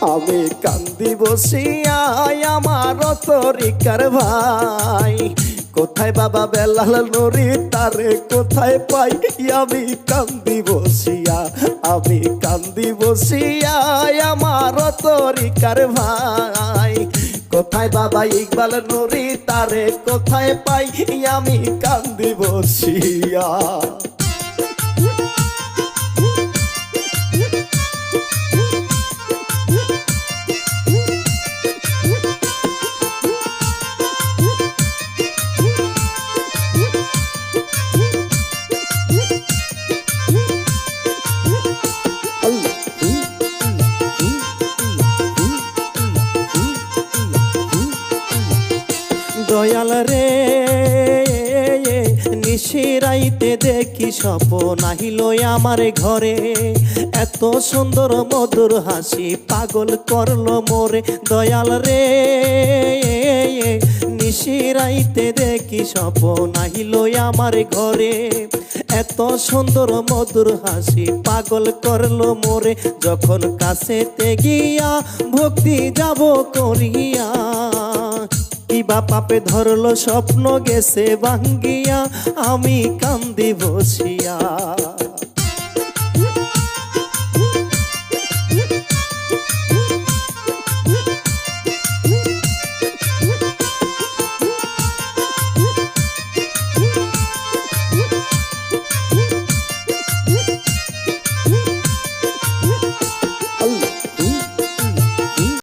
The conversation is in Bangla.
আমি কান্দি বসিয়া আমার তরিকার ভাই কোথায় বাবা বেলাল নুরি তারে কোথায় পাই আমি কান্দি বসিয়া আমি কান্দি বসিয়া আমার তরিকার ভাই কোথায় বাবা ইকবাল নুরি তারে কোথায় পাই আমি কান্দি বসিয়া দয়াল রে নিশিরাইতে দেখি স্বপ্ন আহিল আমার ঘরে এত সুন্দর মধুর হাসি পাগল করলো মোরে দয়াল রে নিশিরাইতে দেখি স্বপ্ন আহিল আমার ঘরে এত সুন্দর মধুর হাসি পাগল করলো মোরে যখন কাছেতে গিয়া ভক্তি যাব করিয়া কিবা পাপে ধরলো স্বপ্ন গেছে ভাঙ্গিয়া আমি কান্দি বসিয়া